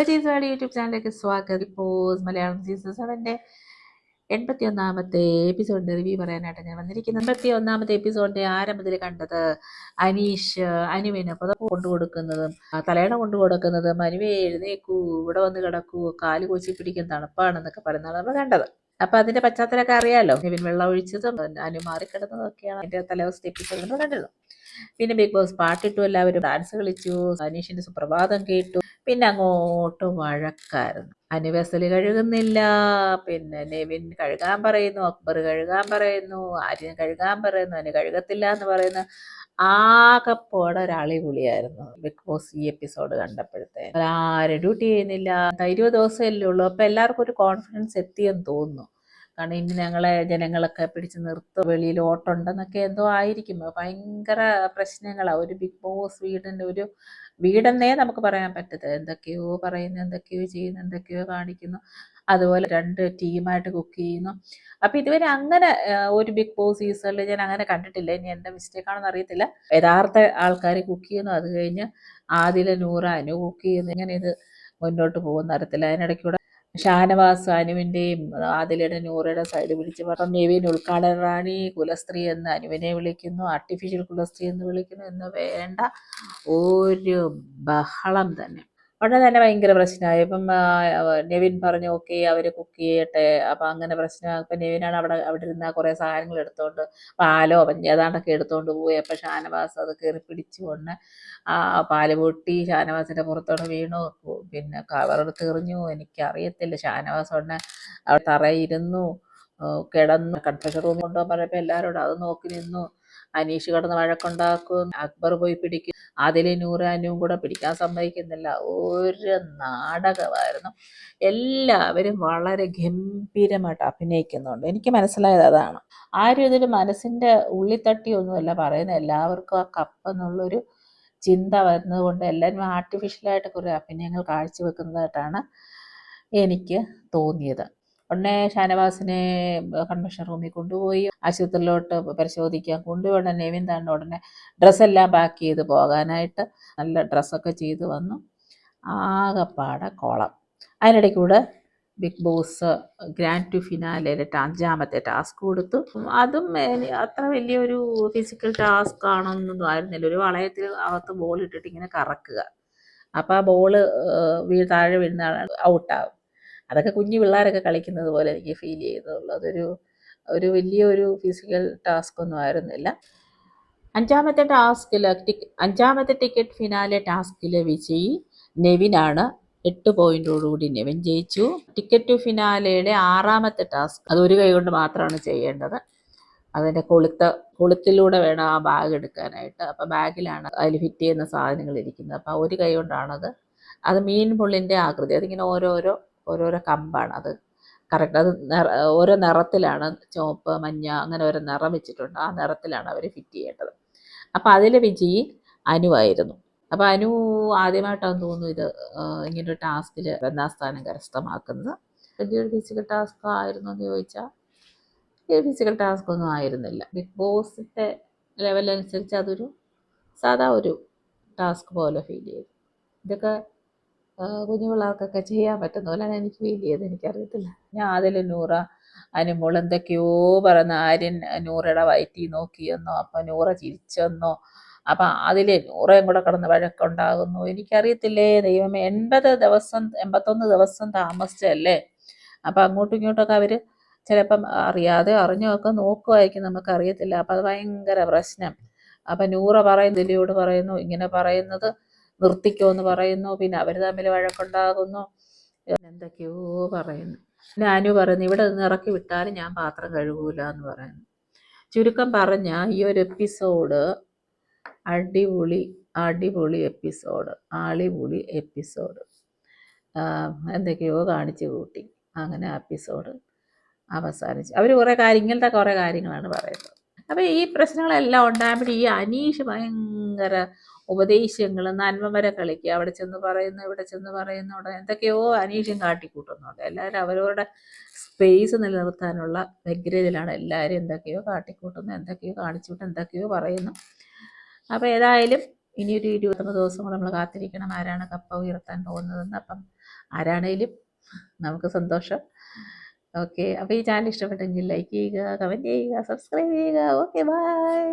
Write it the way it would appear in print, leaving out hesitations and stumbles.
ചേച്ചിയുടെ യൂട്യൂബ് ചാനലിലേക്ക് സ്വാഗതം. ഇപ്പോൾ മലയാളം സീസൺ 7 81ാമത്തെ എപ്പിസോഡിന്റെ റിവ്യൂ പറയാനായിട്ട് ഞാൻ വന്നിരിക്കുന്നത്. 81ാമത്തെ എപ്പിസോഡിന്റെ ആരംഭത്തിൽ കണ്ടത് അനീഷ് അനുവിന് പുതപ്പ് കൊണ്ടുകൊടുക്കുന്നതും തലയണ കൊണ്ടുകൊടുക്കുന്നതും അനുവെ എഴുന്നേക്കൂ, ഇവിടെ വന്ന് കിടക്കൂ, കാല് കൊച്ചി പിടിക്കും, തണുപ്പാണെന്നൊക്കെ പറയുന്നതാണ് നമ്മൾ കണ്ടത്. അപ്പൊ അതിന്റെ പശ്ചാത്തലമൊക്കെ അറിയാലോ. നിവിൻ വെള്ളം ഒഴിച്ചതും അനു മാറിക്കിടന്നതും ഒക്കെയാണ് അതിന്റെ തലേദിവസത്തെ എപ്പിസോഡ് നമ്മൾ കണ്ടത്. പിന്നെ ബിഗ് ബോസ് പാട്ടിട്ടു, എല്ലാവരും ഡാൻസ് കളിച്ചു, അനീഷിന്റെ സുപ്രഭാതം കേട്ടു. പിന്നെ അങ്ങോട്ട് വഴക്കായിരുന്നു. അനുവസല് കഴുകുന്നില്ല, പിന്നെ നെവിൻ കഴുകാൻ പറയുന്നു, അക്ബർ കഴുകാൻ പറയുന്നു, ആര്യൻ കഴുകാൻ പറയുന്നു, അനു കഴുകത്തില്ല എന്ന് പറയുന്നു. ആകെപ്പോടെ ഒരാളി പുളിയായിരുന്നു ബിഗ് ബോസ് ഈ എപ്പിസോഡ് കണ്ടപ്പോഴത്തെ. ആരും ഡ്യൂട്ടി ചെയ്യുന്നില്ല. 20 ദിവസമല്ലേ ഉള്ളൂ. അപ്പൊ എല്ലാവർക്കും ഒരു കോൺഫിഡൻസ് എത്തിയെന്ന് തോന്നുന്നു. കാരണം ഇനി ഞങ്ങളെ ജനങ്ങളൊക്കെ പിടിച്ച് നിർത്തും, വെളിയിൽ ഓട്ടുണ്ടെന്നൊക്കെ എന്തോ ആയിരിക്കും. ഭയങ്കര പ്രശ്നങ്ങളാണ്. ഒരു ബിഗ് ബോസ് വീടിൻ്റെ ഒരു വീടെന്നേ നമുക്ക് പറയാൻ പറ്റത്തില്ല. എന്തൊക്കെയോ പറയുന്നു, എന്തൊക്കെയോ ചെയ്യുന്നു, എന്തൊക്കെയോ കാണിക്കുന്നു. അതുപോലെ 2 ടീമായിട്ട് കുക്ക് ചെയ്യുന്നു. അപ്പൊ ഇതുവരെ അങ്ങനെ ഒരു ബിഗ് ബോസ് സീസണിൽ ഞാൻ അങ്ങനെ കണ്ടിട്ടില്ല. ഇനി എൻ്റെ മിസ്റ്റേക്കാണെന്ന് അറിയത്തില്ല. യഥാർത്ഥ ആൾക്കാർ കുക്ക് ചെയ്യുന്നു, അത് കഴിഞ്ഞ് ആദില, നൂറ, അനു കുക്ക് ചെയ്യുന്നു. ഇങ്ങനെ ഇത് മുന്നോട്ട് പോകുന്ന തരത്തിൽ. അതിനിടയ്ക്കൂടെ ഷാനവാസ് അനുവിൻ്റെയും ആദിലയുടെ നൂറയുടെ സൈഡ് പിടിച്ച് പറഞ്ഞു. നെവിൻ ഉൾക്കാടൻ റാണി കുലസ്ത്രീ എന്ന് അനുവിനെ വിളിക്കുന്നു, ആർട്ടിഫിഷ്യൽ കുലസ്ത്രീ എന്ന് വിളിക്കുന്നു, എന്ന് വേണ്ട ഒരു ബഹളം തന്നെ. ഉടനെ തന്നെ ഭയങ്കര പ്രശ്നമായി. ഇപ്പം നെവിൻ പറഞ്ഞു ഓക്കെ അവർ കുക്ക് ചെയ്യട്ടെ. അപ്പം അങ്ങനെ പ്രശ്നം. ഇപ്പം നെവിനാണ് അവിടെ ഇരുന്ന കുറേ സാധനങ്ങൾ എടുത്തുകൊണ്ട് പാലോ ഏതാണ്ടൊക്കെ എടുത്തുകൊണ്ട് പോയി. അപ്പം ഷാനവാസ് അത് കയറി പിടിച്ചുകൊണ്ട് പാല് പൊട്ടി ഷാനവാസിൻ്റെ പുറത്തോടെ വീണു. പിന്നെ കവറെടുത്ത് എറിഞ്ഞു. എനിക്കറിയത്തില്ല. ഷാനവാസ് ഉടനെ അവിടെ തറയിരുന്നു, കിടന്നു. കൺഫെഷൻ റൂമിൽ കൊണ്ടുപോകാൻ പറഞ്ഞപ്പോൾ എല്ലാവരോടും അത് നോക്കി നിന്നു. അനീഷ് കിടന്ന് വഴക്കുണ്ടാക്കും, അക്ബർ പോയി പിടിക്കും, അതിലെ നൂറാനും കൂടെ പിടിക്കാൻ സമ്മതിക്കുന്നില്ല. ഒരു നാടകമായിരുന്നു. എല്ലാവരും വളരെ ഗംഭീരമായിട്ട് അഭിനയിക്കുന്നുണ്ട്. എനിക്ക് മനസ്സിലായത് അതാണ്. ആരും ഇതിൽ മനസ്സിൻ്റെ ഉള്ളിത്തട്ടിയൊന്നുമല്ല പറയുന്നത്. എല്ലാവർക്കും ആ കപ്പെന്നുള്ളൊരു ചിന്ത വരുന്നത് കൊണ്ട് എല്ലാവരും ആർട്ടിഫിഷ്യലായിട്ട് കുറേ അഭിനയങ്ങൾ കാഴ്ചവെക്കുന്നതായിട്ടാണ് എനിക്ക് തോന്നിയത്. ഉടനെ ഷാനവാസിനെ കൺവെൻഷൻ റൂമിൽ കൊണ്ടുപോയി ആശുപത്രിയിലോട്ട് പരിശോധിക്കാൻ കൊണ്ടുപോയി. ഉടനെ നെവിൻ തന്നെ ഉടനെ ഡ്രസ്സെല്ലാം പാക്ക് ചെയ്ത് പോകാനായിട്ട് നല്ല ഡ്രസ്സൊക്കെ ചെയ്ത് വന്നു. ആകെപ്പാടെ കോളം. അതിനിടയ്ക്കൂടെ ബിഗ് ബോസ് ഗ്രാൻഡ് ടു ഫിനാലയിലെ 5ാമത്തെ ടാസ്ക് കൊടുത്തു. അതും അത്ര വലിയൊരു ഫിസിക്കൽ ടാസ്ക് ആണെന്നൊന്നും ആയിരുന്നില്ല. ഒരു വളയത്തിൽ അകത്ത് ബോൾ ഇട്ടിട്ട് ഇങ്ങനെ കറക്കുക. അപ്പോൾ ആ ബോള് താഴെ വീഴുന്ന ഔട്ടാവും. അതൊക്കെ കുഞ്ഞു പിള്ളേരൊക്കെ കളിക്കുന്നത് പോലെ എനിക്ക് ഫീൽ ചെയ്തുള്ളൂ. അതൊരു വലിയൊരു ഫിസിക്കൽ ടാസ്ക് ഒന്നും ആയിരുന്നില്ല. 5ാമത്തെ ടിക്കറ്റ് ഫിനാലെ ടാസ്കിലെ വിജയി നെവിനാണ്. 8 പോയിന്റോടുകൂടി നെവിൻ ജയിച്ചു. ടിക്കറ്റ് ടു ഫിനാലയുടെ 6ാമത്തെ ടാസ്ക് അത് ഒരു കൈ കൊണ്ട് മാത്രമാണ് ചെയ്യേണ്ടത്. അതിൻ്റെ കൊളുത്തിലൂടെ വേണം ആ ബാഗ് എടുക്കാനായിട്ട്. അപ്പോൾ ബാഗിലാണ് അതിൽ ഫിറ്റ് ചെയ്യുന്ന സാധനങ്ങൾ ഇരിക്കുന്നത്. അപ്പോൾ ഒരു കൈ കൊണ്ടാണത്. അത് മീൻ പുള്ളിൻ്റെ ആകൃതി. അതിങ്ങനെ ഓരോരോ കമ്പാണ്. അത് കറക്റ്റ്. അത് ഓരോ നിറത്തിലാണ്, ചുവപ്പ്, മഞ്ഞ, അങ്ങനെ ഓരോ നിറം വെച്ചിട്ടുണ്ട്. ആ നിറത്തിലാണ് അവർ ഫിറ്റ് ചെയ്യേണ്ടത്. അപ്പോൾ അതിലെ വിജയി അനുവായിരുന്നു. അപ്പോൾ അനു ആദ്യമായിട്ടാണെന്ന് തോന്നുന്നു ഇത് ഇങ്ങനൊരു ടാസ്കിൽ 2ാം സ്ഥാനം കരസ്ഥമാക്കുന്നത്. വലിയൊരു ഫിസിക്കൽ ടാസ്ക് ആയിരുന്നു എന്ന് ചോദിച്ചാൽ ഫിസിക്കൽ ടാസ്ക് ഒന്നും ആയിരുന്നില്ല. ബിഗ് ബോസിൻ്റെ ലെവലനുസരിച്ച് അതൊരു സാധാ ഒരു ടാസ്ക് പോലെ ഫീൽ ചെയ്തു. ഇതൊക്കെ കുഞ്ഞു പിള്ളേർക്കൊക്കെ ചെയ്യാൻ പറ്റുന്ന പോലെയാണ് എനിക്ക് ഫീൽ ചെയ്തത്. എനിക്കറിയത്തില്ല. ഞാൻ അതിൽ നൂറ അനുമോൾ എന്തൊക്കെയോ പറയുന്ന, ആര്യൻ നൂറയുടെ വയറ്റിൽ നോക്കിയെന്നോ, അപ്പം നൂറ ചിരിച്ചെന്നോ, അപ്പം അതിൽ നൂറയും കൂടെ കിടന്ന് വഴക്കുണ്ടാകുന്നു. എനിക്കറിയത്തില്ലേ ദൈവമേ. 81 ദിവസം താമസിച്ചല്ലേ. അപ്പം അങ്ങോട്ടും ഇങ്ങോട്ടൊക്കെ അവർ ചിലപ്പം അറിയാതെ അറിഞ്ഞൊക്കെ നോക്കുമായിരിക്കും, നമുക്കറിയത്തില്ല. അപ്പം അത് ഭയങ്കര പ്രശ്നം. അപ്പം നൂറ ദിലിയോട് പറയുന്നു, ഇങ്ങനെ പറയുന്നത് നിർത്തിക്കോന്ന് പറയുന്നു. പിന്നെ അവർ തമ്മിൽ വഴക്കുണ്ടാകുന്നു, എന്തൊക്കെയോ പറയുന്നു. പിന്നെ അനു പറയുന്നു ഇവിടെ നിന്ന് ഇറക്കി വിട്ടാലും ഞാൻ പാത്രം കഴുകൂല എന്ന് പറയുന്നു. ചുരുക്കം പറഞ്ഞ ഈ ഒരു എപ്പിസോഡ് അടിപൊളി എപ്പിസോഡ്. എന്തൊക്കെയോ കാണിച്ചു കൂട്ടി. അങ്ങനെ എപ്പിസോഡ് അവസാനിച്ചു. അവർ ഇങ്ങനത്തെ കുറേ കാര്യങ്ങളാണ് പറയുന്നത്. അപ്പോൾ ഈ പ്രശ്നങ്ങളെല്ലാം ഉണ്ടാകുമ്പോൾ ഈ അനീഷ് ഭയങ്കര ഉപദേശങ്ങൾ, നന്മമരെ കളിക്കുക. അവിടെ ചെന്ന് പറയുന്നു, ഇവിടെ ചെന്ന് പറയുന്നു, അവിടെ എന്തൊക്കെയോ അനീഷും കാട്ടിക്കൂട്ടുന്നുണ്ട്. എല്ലാവരും അവരവരുടെ സ്പേസ് നിലനിർത്താനുള്ള വ്യഗ്രതയിലാണ് എല്ലാവരും എന്തൊക്കെയോ കാട്ടിക്കൂട്ടുന്നു, എന്തൊക്കെയോ കാണിച്ചുവിട്ട് എന്തൊക്കെയോ പറയുന്നു. അപ്പോൾ ഏതായാലും ഇനിയൊരു 21 ദിവസം കൂടെ നമ്മൾ കാത്തിരിക്കണം ആരാണ് കപ്പ ഉയർത്താൻ പോകുന്നതെന്ന്. അപ്പം ആരാണേലും നമുക്ക് സന്തോഷം. ഓക്കെ, അപ്പോൾ ഈ ചാനൽ ഇഷ്ടപ്പെട്ടെങ്കിൽ ലൈക്ക് ചെയ്യുക, കമൻറ്റ് ചെയ്യുക, സബ്സ്ക്രൈബ് ചെയ്യുക. Okay, by.